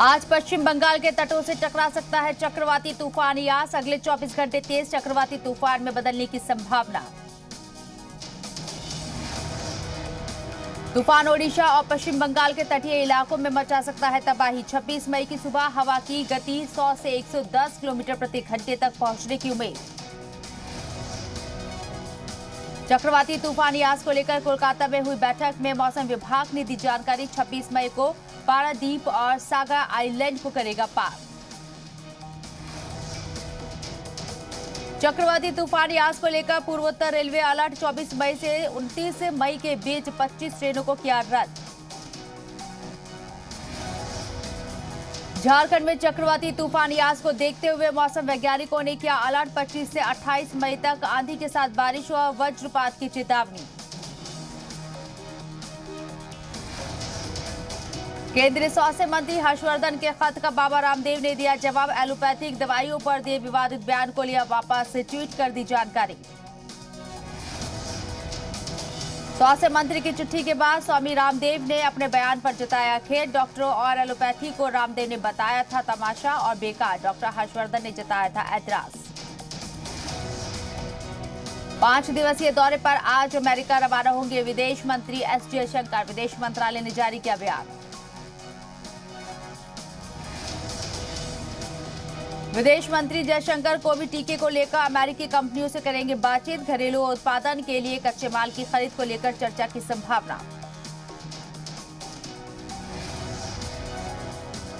आज पश्चिम बंगाल के तटों से टकरा सकता है चक्रवाती तूफान यास। अगले 24 घंटे तेज चक्रवाती तूफान में बदलने की संभावना। तूफान ओडिशा और पश्चिम बंगाल के तटीय इलाकों में मचा सकता है तबाही। 26 मई की सुबह हवा की गति 100 से 110 किलोमीटर प्रति घंटे तक पहुंचने की उम्मीद। चक्रवाती तूफान यास को लेकर कोलकाता में हुई बैठक में मौसम विभाग ने दी जानकारी। 26 मई को पारादीप और सागा आइलैंड को करेगा पार। चक्रवाती तूफान यास को लेकर पूर्वोत्तर रेलवे अलर्ट। 24 मई से 29 मई के बीच 25 ट्रेनों को किया रद्द। झारखंड में चक्रवाती तूफान यास को देखते हुए मौसम वैज्ञानिकों ने किया अलर्ट। 25 से 28 मई तक आंधी के साथ बारिश व वज्रपात की चेतावनी। केंद्रीय स्वास्थ्य मंत्री हर्षवर्धन के खत का बाबा रामदेव ने दिया जवाब। एलोपैथिक दवाइयों पर दिए विवादित बयान को लिया वापस। ट्वीट कर दी जानकारी। स्वास्थ्य मंत्री की चिट्ठी के बाद स्वामी रामदेव ने अपने बयान पर जताया खेद। डॉक्टरों और एलोपैथी को रामदेव ने बताया था तमाशा और बेकार। डॉक्टर हर्षवर्धन ने जताया था ऐतराज। 5 दिवसीय दौरे पर आज अमेरिका रवाना होंगे विदेश मंत्री एस जयशंकर। विदेश मंत्रालय ने जारी किया बयान। विदेश मंत्री जयशंकर कोविड टीके को लेकर अमेरिकी कंपनियों से करेंगे बातचीत। घरेलू उत्पादन के लिए कच्चे माल की खरीद को लेकर चर्चा की संभावना।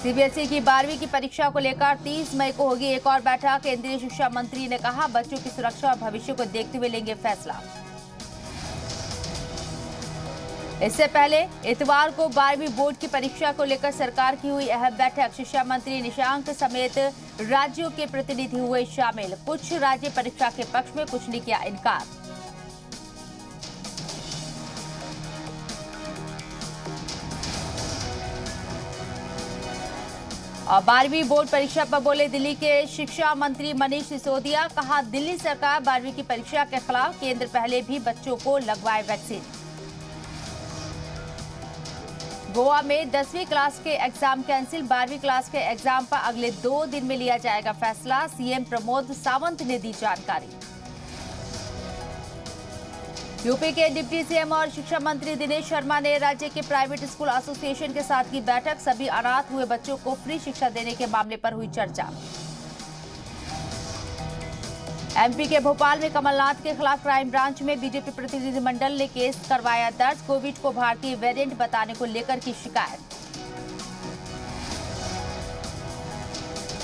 सीबीएसई की 12वीं की परीक्षा को लेकर 30 मई को होगी एक और बैठक। केंद्रीय शिक्षा मंत्री ने कहा बच्चों की सुरक्षा और भविष्य को देखते हुए लेंगे फैसला। इससे पहले इतवार को 12वीं बोर्ड की परीक्षा को लेकर सरकार की हुई अहम बैठक। शिक्षा मंत्री निशंक समेत राज्यों के प्रतिनिधि हुए शामिल। कुछ राज्य परीक्षा के पक्ष में, कुछ ने किया इनकार। और 12वीं बोर्ड परीक्षा पर बोले दिल्ली के शिक्षा मंत्री मनीष सिसोदिया। कहा दिल्ली सरकार 12वीं की परीक्षा के खिलाफ। केंद्र पहले भी बच्चों को लगवाए वैक्सीन। गोवा में 10वीं क्लास के एग्जाम कैंसिल। 12वीं क्लास के एग्जाम पर अगले 2 दिन में लिया जाएगा फैसला। सीएम प्रमोद सावंत ने दी जानकारी। यूपी के डिप्टी सीएम और शिक्षा मंत्री दिनेश शर्मा ने राज्य के प्राइवेट स्कूल एसोसिएशन के साथ की बैठक। सभी अनाथ हुए बच्चों को फ्री शिक्षा देने के मामले पर हुई चर्चा। एमपी के भोपाल में कमलनाथ के खिलाफ क्राइम ब्रांच में बीजेपी प्रतिनिधिमंडल ने केस करवाया दर्ज। कोविड को भारतीय वेरिएंट बताने को लेकर की शिकायत।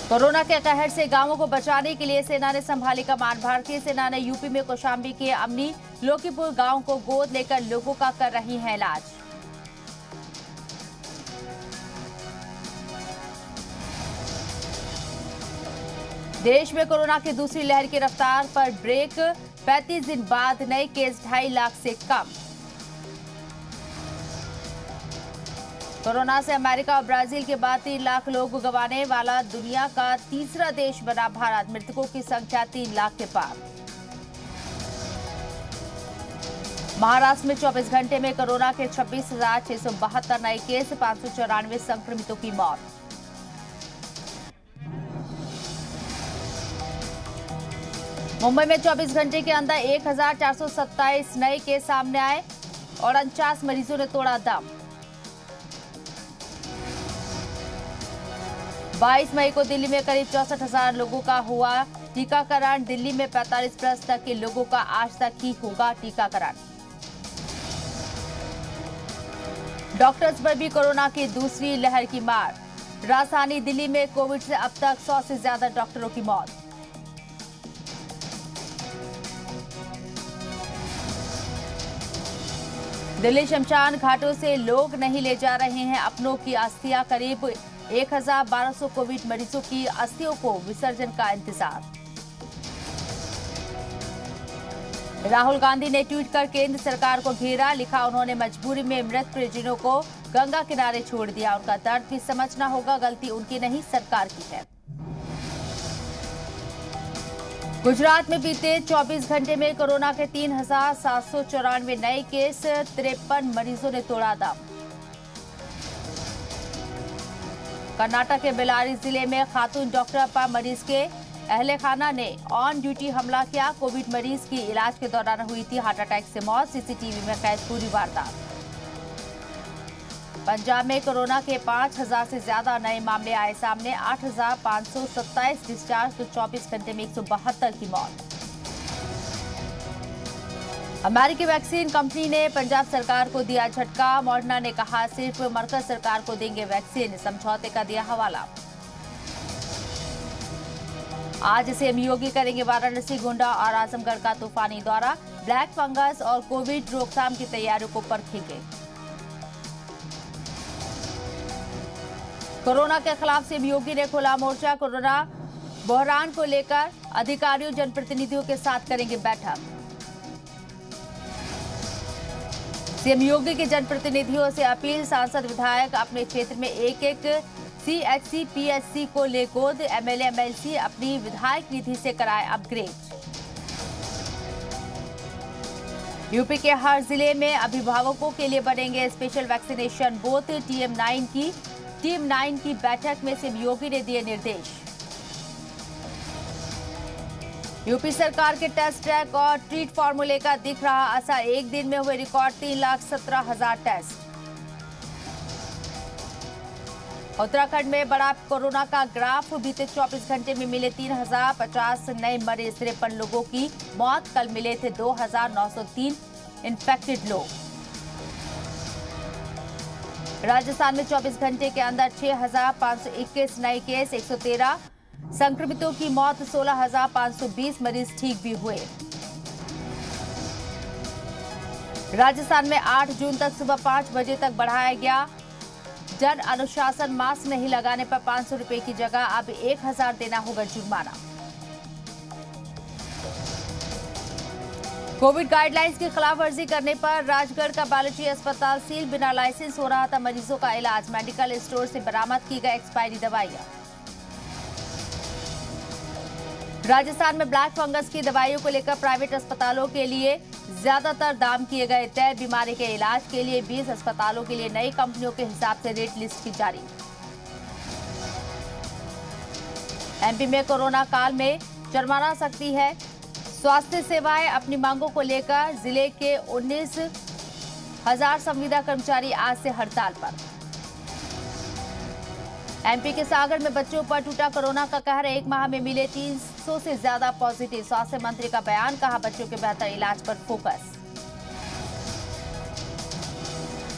कोरोना के कहर से गांवों को बचाने के लिए सेना ने संभाली कमान। भारतीय सेना ने यूपी में कौशाम्बी के अमनी लोकीपुर गांव को गोद लेकर लोगों का कर रही है इलाज। देश में कोरोना की दूसरी लहर की रफ्तार पर ब्रेक। 35 दिन बाद नए केस 2.5 लाख से कम। कोरोना से अमेरिका और ब्राजील के बाद 3 लाख लोग गंवाने वाला दुनिया का तीसरा देश बना भारत। मृतकों की संख्या 3 लाख के पार। महाराष्ट्र में 24 घंटे में कोरोना के 26,672 नए केस। 594 संक्रमितों की मौत। मुंबई में 24 घंटे के अंदर 1,427 नए केस सामने आए और 49 मरीजों ने तोड़ा दम। 22 मई को दिल्ली में करीब 64,000 लोगों का हुआ टीकाकरण। दिल्ली में 45 प्लस तक के लोगों का आज तक ही होगा टीकाकरण। डॉक्टर्स पर भी कोरोना की दूसरी लहर की मार। राजधानी दिल्ली में कोविड से अब तक 100 से ज्यादा डॉक्टरों की मौत। दिल्ली शमशान घाटों से लोग नहीं ले जा रहे हैं अपनों की अस्थियां। करीब 1,1200 कोविड मरीजों की अस्थियों को विसर्जन का इंतजार। राहुल गांधी ने ट्वीट कर केंद्र सरकार को घेरा। लिखा उन्होंने मजबूरी में मृत परिजनों को गंगा किनारे छोड़ दिया। उनका दर्द भी समझना होगा। गलती उनकी नहीं सरकार की है। गुजरात में बीते 24 घंटे में कोरोना के 3,794 नए केस। 53 मरीजों ने तोड़ा दम। कर्नाटक के बेल्लारी जिले में खातून डॉक्टर पर मरीज के अहले खाना ने ऑन ड्यूटी हमला किया। कोविड मरीज की इलाज के दौरान हुई थी हार्ट अटैक से मौत। सीसीटीवी में कैद पूरी वारदात। पंजाब में कोरोना के 5,000 से ज्यादा नए मामले आए सामने। 8,527 डिस्चार्ज तो 24 घंटे में 172 की मौत। अमेरिकी वैक्सीन कंपनी ने पंजाब सरकार को दिया झटका। मॉडर्ना ने कहा सिर्फ मरकज सरकार को देंगे वैक्सीन, समझौते का दिया हवाला। आज सीएम योगी करेंगे वाराणसी, गोंडा और आजमगढ़ का तूफानी दौरा। ब्लैक फंगस और कोविड रोकथाम की तैयारियों को परखेंगे। कोरोना के खिलाफ सीएम योगी ने खोला मोर्चा। कोरोना बहरान को लेकर अधिकारियों जनप्रतिनिधियों के साथ करेंगे बैठक। सीएम योगी के जनप्रतिनिधियों से अपील, सांसद विधायक अपने क्षेत्र में एक सीएचसी पीएचसी को ले गोद। एमएलए एमएलसी अपनी विधायक निधि से कराए अपग्रेड। यूपी के हर जिले में अभिभावकों के लिए बनेंगे स्पेशल वैक्सीनेशन बूथ। टीम 9 की बैठक में सीएम योगी ने दिए निर्देश। यूपी सरकार के टेस्ट ट्रैक और ट्रीट फार्मूले का दिख रहा असर। एक दिन में हुए रिकॉर्ड 3,17,000 टेस्ट। उत्तराखंड में बड़ा कोरोना का ग्राफ। बीते 24 घंटे में मिले 3,050 नए मरीज, 53 लोगों की मौत। कल मिले थे 2,903 इन्फेक्टेड लोग। राजस्थान में 24 घंटे के अंदर 6,521 नए केस, 113 संक्रमितों की मौत। 16,520 मरीज ठीक भी हुए। राजस्थान में 8 जून तक सुबह 5 बजे तक बढ़ाया गया जन अनुशासन। मास्क नहीं लगाने पर 500 रुपए की जगह अब 1,000 देना होगा जुर्माना। कोविड गाइडलाइंस की खिलाफवर्जी करने पर राजगढ़ का बालाजी अस्पताल सील। बिना लाइसेंस हो रहा था मरीजों का इलाज। मेडिकल स्टोर से बरामद की गई एक्सपायरी दवाइयां। राजस्थान में ब्लैक फंगस की दवाइयों को लेकर प्राइवेट अस्पतालों के लिए ज्यादातर दाम किए गए तय। बीमारी के इलाज के लिए 20 अस्पतालों के लिए नई कंपनियों के हिसाब से रेट लिस्ट की जारी। एमपी में कोरोना काल में जुर्माना सख्ती है। स्वास्थ्य सेवाएं अपनी मांगों को लेकर जिले के 19,000 संविदा कर्मचारी आज से हड़ताल पर। एमपी के सागर में बच्चों पर टूटा कोरोना का कहर। एक माह में मिले 300 से ज्यादा पॉजिटिव। स्वास्थ्य मंत्री का बयान, कहा बच्चों के बेहतर इलाज पर फोकस।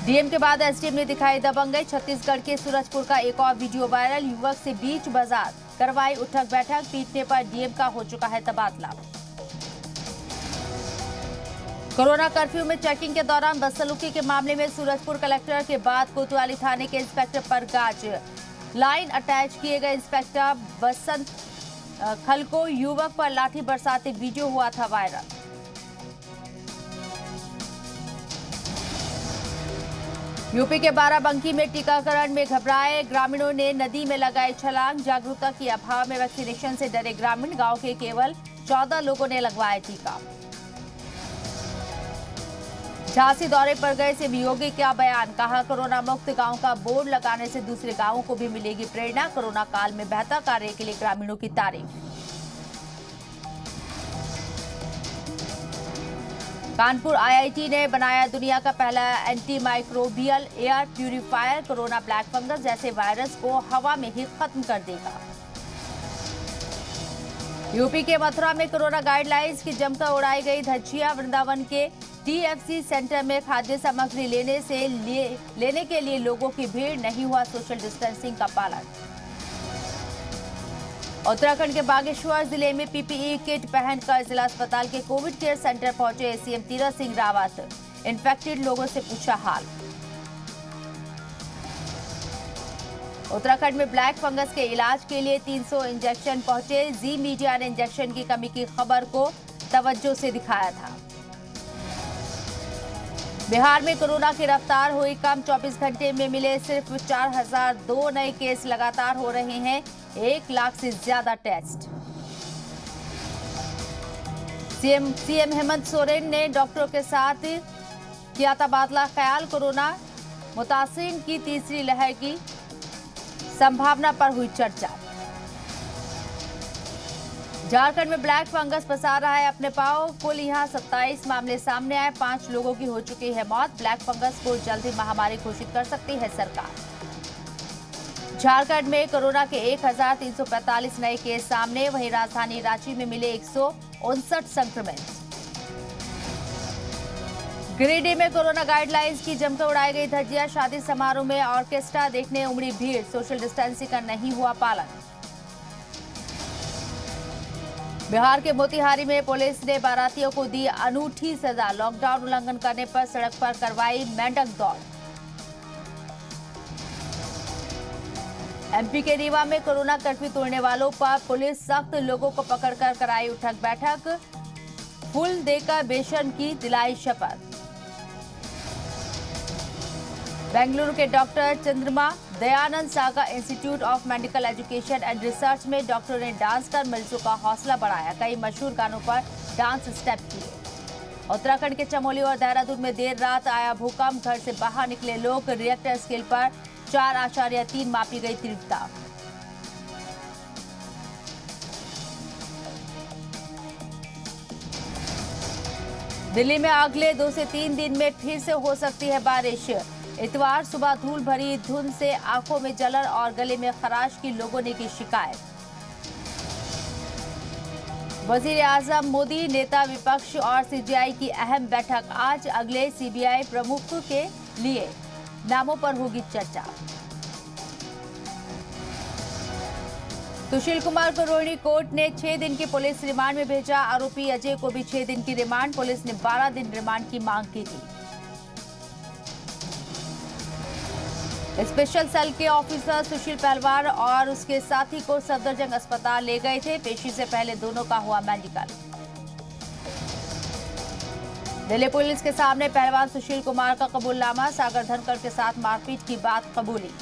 डीएम के बाद एसडीएम ने दिखाई दबंगई। छत्तीसगढ़ के सूरजपुर का एक और वीडियो वायरल। युवक से बीच बाजार करवाई उठक बैठक। पीटने पर डीएम का हो चुका है तबादला। कोरोना कर्फ्यू में चेकिंग के दौरान बदसलूकी के मामले में सूरजपुर कलेक्टर के बाद कोतवाली थाने के इंस्पेक्टर पर गाज। लाइन अटैच किए गए इंस्पेक्टर बसंत खल को युवक पर लाठी बरसाते वीडियो हुआ था वायरल। यूपी के बाराबंकी में टीकाकरण में घबराए ग्रामीणों ने नदी में लगाई छलांग। जागरूकता के अभाव में वैक्सीनेशन से डरे ग्रामीण। गांव के केवल 14 लोगों ने लगवाया टीका। झांसी दौरे पर गए सीएम योगी का बयान, कहा कोरोना मुक्त गांव का बोर्ड लगाने से दूसरे गांवों को भी मिलेगी प्रेरणा। कोरोना काल में बेहतर कार्य के लिए ग्रामीणों की तारीफ। कानपुर आईआईटी ने बनाया दुनिया का पहला anti microbial air purifier. Corona black fungus जैसे वायरस को हवा में ही खत्म कर देगा। यूपी के मथुरा में कोरोना गाइडलाइंस की जमकर उड़ाई गई धज्जियां। वृंदावन के टीएफसी सेंटर में खाद्य सामग्री लेने के लिए लोगों की भीड़। नहीं हुआ सोशल डिस्टेंसिंग का पालन। उत्तराखंड के बागेश्वर जिले में पीपीई किट पहनकर जिला अस्पताल के कोविड केयर सेंटर पहुंचे सीएम तीरथ सिंह रावत। इन्फेक्टेड लोगों से पूछा हाल। उत्तराखंड में ब्लैक फंगस के इलाज के लिए 300 इंजेक्शन पहुंचे। जी मीडिया ने इंजेक्शन की कमी की खबर को तवज्जो से दिखाया था। बिहार में कोरोना की रफ्तार हुई कम। 24 घंटे में मिले सिर्फ 4,002 नए केस। लगातार हो रहे हैं 1 लाख से ज्यादा टेस्ट। सीएम हेमंत सोरेन ने डॉक्टरों के साथ किया तबादला ख्याल। कोरोना मुतासिरीन की तीसरी लहर की संभावना पर हुई चर्चा। झारखंड में ब्लैक फंगस पसार रहा है अपने पांव। कुल यहां 27 मामले सामने आए, 5 लोगों की हो चुकी है मौत। ब्लैक फंगस को जल्दी महामारी घोषित कर सकती है सरकार। झारखंड में कोरोना के 1345 नए केस सामने, वहीं राजधानी रांची में मिले 159 संक्रमित। गिरिडीह में कोरोना गाइडलाइंस की जमकर उड़ाई गई धज्जियां। शादी समारोह में ऑर्केस्ट्रा देखने उमड़ी भीड़, सोशल डिस्टेंसिंग का नहीं हुआ पालन। बिहार के मोतिहारी में पुलिस ने बारातियों को दी अनूठी सजा। लॉकडाउन उल्लंघन करने पर सड़क पर करवाई मेंढक दौड़। एमपी के रीवा में कोरोना कर्फ्यू तोड़ने वालों पर पुलिस सख्त, लोगों को पकड़कर कराई उठक बैठक। फूल देकर बेशर्म की दिलाई शपथ। बेंगलुरु के डॉक्टर चंद्रमा Dayanand saga institute of medical education and research में डॉक्टरों ने डांस कर मरीजों का हौसला बढ़ाया। कई मशहूर गानों पर डांस स्टेप किए। उत्तराखंड के चमोली और देहरादून में देर रात आया भूकंप, घर से बाहर निकले लोग। रिएक्टर स्केल पर 4.3 मापी गई तीव्रता। दिल्ली में अगले 2 से 3 दिन में फिर से हो सकती है बारिश। इतवार सुबह धूल भरी धुंध से आंखों में जलन और गले में खराश की लोगों ने की शिकायत। वजीर आजम मोदी, नेता विपक्ष और सीबीआई की अहम बैठक आज। अगले सीबीआई प्रमुख के लिए नामों पर होगी चर्चा। सुशील कुमार को रोहिणी कोर्ट ने 6 दिन की पुलिस रिमांड में भेजा। आरोपी अजय को भी 6 दिन की रिमांड। पुलिस ने 12 दिन रिमांड की मांग की थी। स्पेशल सेल के ऑफिसर सुशील पहलवान और उसके साथी को सफदरजंग अस्पताल ले गए थे। पेशी से पहले दोनों का हुआ मेडिकल। दिल्ली पुलिस के सामने पहलवान सुशील कुमार का कबूलनामा। सागर धनखड़ के साथ मारपीट की बात कबूली।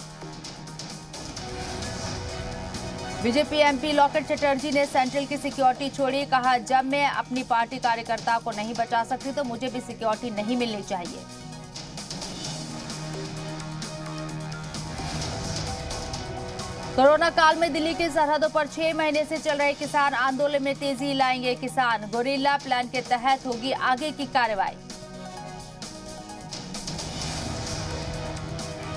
बीजेपी एमपी लॉकेट चटर्जी ने सेंट्रल की सिक्योरिटी छोड़ी। कहा, जब मैं अपनी पार्टी कार्यकर्ता को नहीं बचा सकती तो मुझे भी सिक्योरिटी नहीं मिलनी चाहिए। कोरोना काल में दिल्ली की सरहदों पर 6 महीने से चल रहे किसान आंदोलन में तेजी लाएंगे किसान। गोरिल्ला प्लान के तहत होगी आगे की कार्रवाई।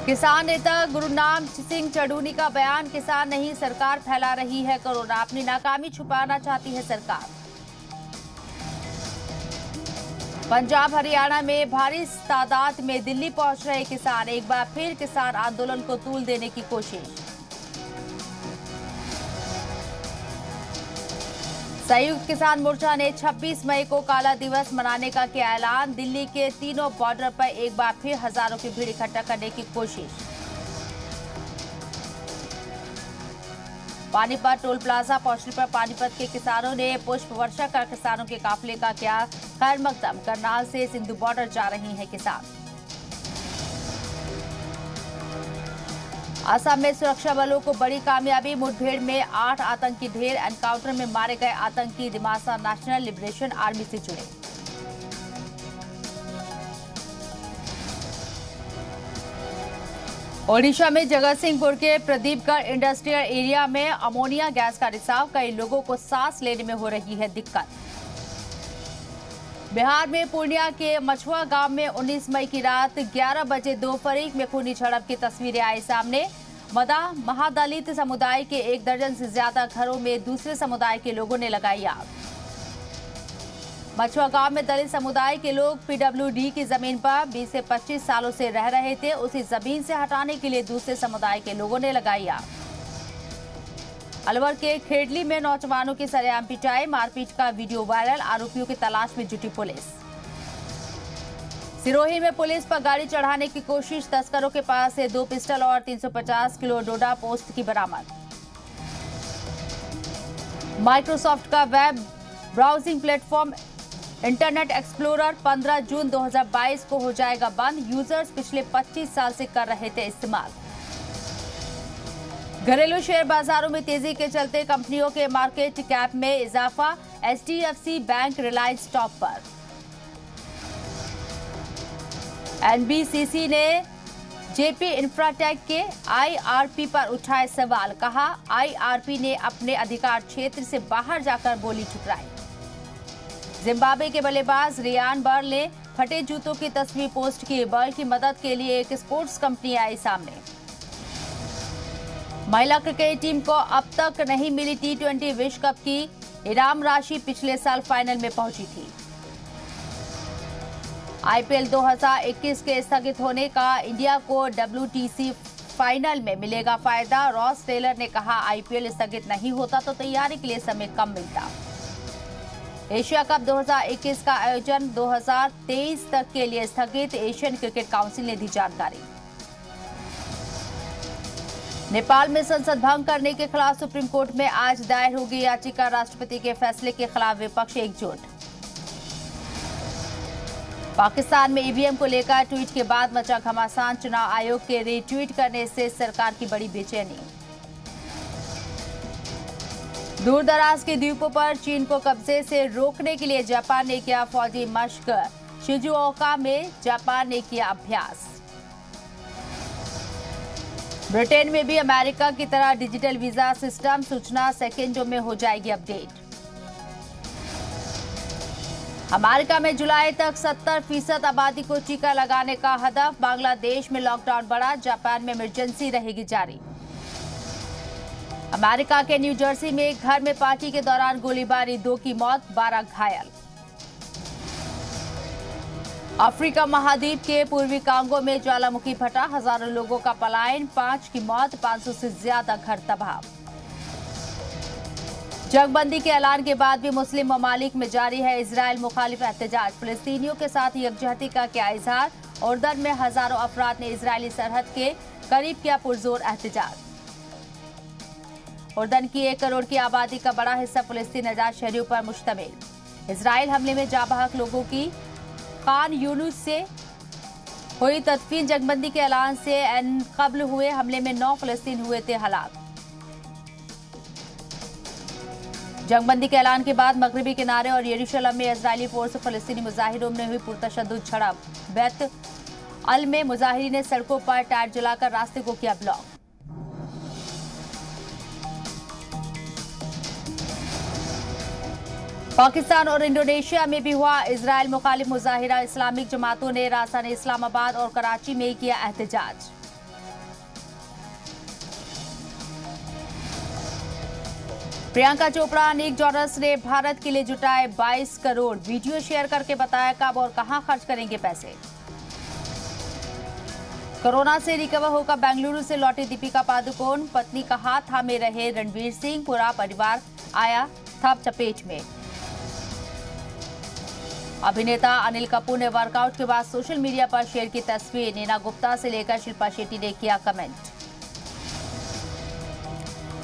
किसान नेता गुरनाम सिंह चढ़ूनी का बयान, किसान नहीं सरकार फैला रही है कोरोना। अपनी नाकामी छुपाना चाहती है सरकार। पंजाब हरियाणा में भारी तादाद में दिल्ली पहुंच रहे किसान। एक बार फिर किसान आंदोलन को तूल देने की कोशिश। संयुक्त किसान मोर्चा ने 26 मई को काला दिवस मनाने का किया ऐलान। दिल्ली के तीनों बॉर्डर पर एक बार फिर हजारों की भीड़ इकट्ठा करने की कोशिश। पानीपत टोल प्लाजा पहुंचने पर पानीपत के किसानों ने पुष्प वर्षा कर किसानों के काफिले का किया खैर मकदम। करनाल से सिंधु बॉर्डर जा रहे हैं किसान। असम में सुरक्षा बलों को बड़ी कामयाबी। मुठभेड़ में 8 आतंकी ढेर। एनकाउंटर में मारे गए आतंकी दिमासा नेशनल लिबरेशन आर्मी से जुड़े। ओडिशा में जगतसिंहपुर के प्रदीपगढ़ इंडस्ट्रियल एरिया में अमोनिया गैस का रिसाव। कई लोगों को सांस लेने में हो रही है दिक्कत। बिहार में पूर्णिया के मछुआ गांव में 19 मई की रात 11 बजे 2 फरीक में खूनी झड़प की तस्वीरें आई सामने। महादलित समुदाय के 1 दर्जन से ज्यादा घरों में दूसरे समुदाय के लोगों ने लगाई आग। मछुआ गांव में दलित समुदाय के लोग पीडब्ल्यूडी की जमीन पर 20 से 25 सालों से रह रहे थे। उसी जमीन से हटाने के लिए दूसरे समुदाय के लोगों ने लगाई आग। अलवर के खेडली में नौजवानों की सरेआम पिटाई। मारपीट का वीडियो वायरल। आरोपियों की तलाश में जुटी पुलिस। सिरोही में पुलिस पर गाड़ी चढ़ाने की कोशिश। तस्करों के पास से 2 पिस्टल और 350 किलो डोडा पोस्त की बरामद। माइक्रोसॉफ्ट का web browsing platform internet explorer 15 जून 2022 को हो जाएगा बंद। यूजर्स पिछले 25 साल से कर रहे थे इस्तेमाल। घरेलू शेयर बाजारों में तेजी के चलते कंपनियों के मार्केट कैप में इजाफा। एचडीएफसी बैंक, रिलायंस टॉप पर। एनबीसीसी ने जेपी इंफ्राटेक के आईआरपी पर उठाए सवाल, कहा आईआरपी ने अपने अधिकार क्षेत्र से बाहर जाकर बोली ठुकराई। जिम्बाब्वे के बल्लेबाज रियान बर्ल ने फटे जूतों की तस्वीर पोस्ट की। बर्ल की मदद के लिए एक स्पोर्ट्स कंपनी आई सामने। महिला क्रिकेट टीम को अब तक नहीं मिली T20 विश्व कप की इनाम राशि, पिछले साल फाइनल में पहुंची थी। आईपीएल 2021 के स्थगित होने का इंडिया को WTC फाइनल में मिलेगा फायदा। रॉस टेलर ने कहा, आईपीएल स्थगित नहीं होता तो तैयारी के लिए समय कम मिलता। एशिया कप 2021 का आयोजन 2023 तक के लिए स्थगित, एशियन क्रिकेट काउंसिल ने दी जानकारी। नेपाल में संसद भंग करने के खिलाफ सुप्रीम कोर्ट में आज दायर होगी याचिका। राष्ट्रपति के फैसले के खिलाफ विपक्ष एकजुट। पाकिस्तान में ईवीएम को लेकर ट्वीट के बाद मचा घमासान, चुनाव आयोग के रीट्वीट करने से सरकार की बड़ी बेचैनी। दूर दराज के द्वीपों पर चीन को कब्जे से रोकने के लिए जापान ने किया फौजी मशक। शिजुओका में जापान ने किया अभ्यास। ब्रिटेन में भी अमेरिका की तरह डिजिटल वीजा सिस्टम, सूचना सेकेंडों में हो जाएगी अपडेट। अमेरिका में जुलाई तक 70% आबादी को टीका लगाने का हदफ। बांग्लादेश में लॉकडाउन बढ़ा, जापान में इमरजेंसी रहेगी जारी। अमेरिका के न्यू जर्सी में एक घर में पार्टी के दौरान गोलीबारी, 2 की मौत, 12 घायल। अफ्रीका महाद्वीप के पूर्वी कांगो में ज्वालामुखी फटा, हजारों लोगों का पलायन, 5 की मौत, 500 से ज्यादा घर तबाह। जंगबंदी के ऐलान के बाद भी मुस्लिम ममालिक में जारी है इजराइल मुखालिफ एहतजाज। फिलिस्तीनियों के साथ यकजहती का किया इजहार। उर्दन में हजारों अफराद ने इजरायली सरहद के करीब किया पुरजोर एहतजाज। उर्दन की 1 करोड़ की आबादी का बड़ा हिस्सा फिलिस्तीन आजाद शहरियों पर मुश्तमिल। इजराइल हमले में जाबहक लोगों की खान यूनुस से हुई तदफीन। जंगबंदी के ऐलान से कबल हुए हमले में 9 फिलिस्तीन हुए थे हलाक। जंगबंदी के ऐलान के बाद मगरबी किनारे और यरूशलेम में इजरायली फोर्स और फलस्तीनी मुजाहिरों में हुई पुरतशद्दुद झड़प। बैत अल में मुजाहिरीन ने सड़कों पर टायर जलाकर रास्ते को किया ब्लॉक। पाकिस्तान और इंडोनेशिया में भी हुआ इजराइल मुखालिफ मुजाहिरा। इस्लामिक जमातों ने राजधानी इस्लामाबाद और कराची में किया एहतजाज। प्रियंका चोपड़ा, निक जोनस ने भारत के लिए जुटाए 22 करोड़। वीडियो शेयर करके बताया कब और कहां खर्च करेंगे पैसे। कोरोना से रिकवर होकर बेंगलुरु से लौटी दीपिका पादुकोण, पत्नी का हाथ थामे रहे रणवीर सिंह। पूरा परिवार आया था चपेट में। अभिनेता अनिल कपूर ने वर्कआउट के बाद सोशल मीडिया पर शेयर की तस्वीर। नीना गुप्ता से लेकर शिल्पा शेट्टी ने किया कमेंट।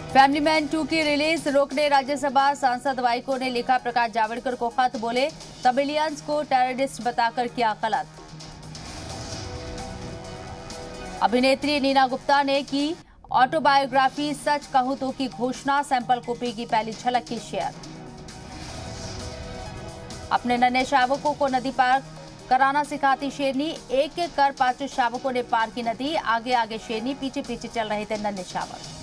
फैमिली मैन 2 की रिलीज रोकने राज्यसभा सांसद वाइको ने लिखा प्रकाश जावड़ेकर को खत। बोले तमिलियंस को टेररिस्ट बताकर किया गलत। अभिनेत्री नीना गुप्ता ने की ऑटोबायोग्राफी सच कहूं तो की घोषणा। सैंपल कॉपी की पहली झलक की शेयर। अपने नन्हे शावकों को नदी पार कराना सिखाती शेरनी। एक एक कर 5 शावकों ने पार की नदी। आगे आगे शेरनी, पीछे पीछे चल रहे थे नन्हे शावक।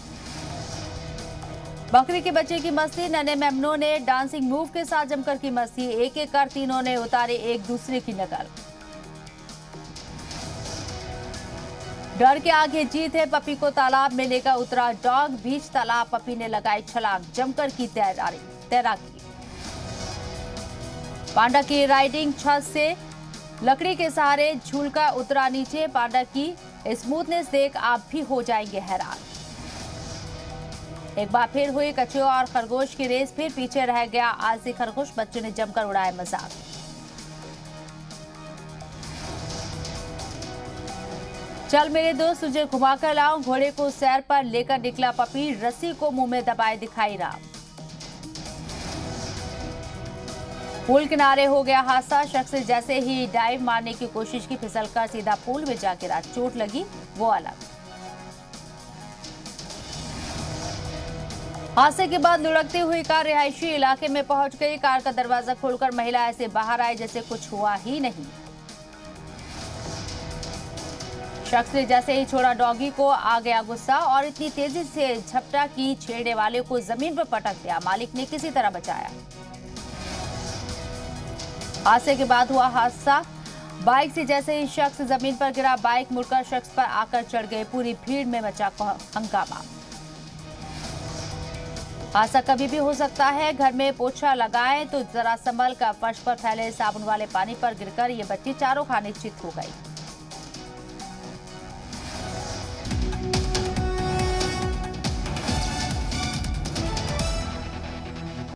बकरी के बच्चे की मस्ती। नन्हे मेमनों ने डांसिंग मूव के साथ जमकर की मस्ती। एक एक कर तीनों ने उतारे एक दूसरे की नकल। डर के आगे जीत है, पपी को तालाब में लेकर उतरा डॉग। बीच तालाब पपी ने लगाई छलांग, जमकर की तैराकी। पांडा की राइडिंग, छत से लकड़ी के सहारे झूलकर उतरा नीचे। पांडा की स्मूथनेस देख आप भी हो जाएंगे हैरान। एक बार फिर हुई कछुआ और खरगोश की रेस, फिर पीछे रह गया आलसी खरगोश। बच्चों ने जमकर उड़ाया मजाक। चल मेरे दोस्त तुझे घुमाकर लाऊं, घोड़े को सैर पर लेकर निकला पपी। रस्सी को मुंह में दबाए दिखाई राम। पुल किनारे हो गया हादसा। शख्स जैसे ही डाइव मारने की कोशिश की, फिसलकर सीधा पुल में जा गिरा। चोट लगी वो अलग। हादसे के बाद लुढ़कती हुई कार रिहायशी इलाके में पहुंच गई। कार का दरवाजा खोलकर महिला ऐसे बाहर आई जैसे कुछ हुआ ही नहीं। शख्स ने जैसे ही छोड़ा डॉगी को आ गया गुस्सा और इतनी तेजी से झपटा कि छेड़ने वाले को जमीन पर पटक दिया। मालिक ने किसी तरह बचाया। हादसे के बाद हुआ हादसा। बाइक से जैसे ही शख्स जमीन पर गिरा, बाइक मुड़कर शख्स पर आकर चढ़ गई। पूरी भीड़ में मचा हंगामा। हादसा कभी भी हो सकता है। घर में पोछा लगाएं तो जरा संभल कर। फर्श पर फैले साबुन वाले पानी पर गिरकर ये बच्ची चारों खाने चित हो गई।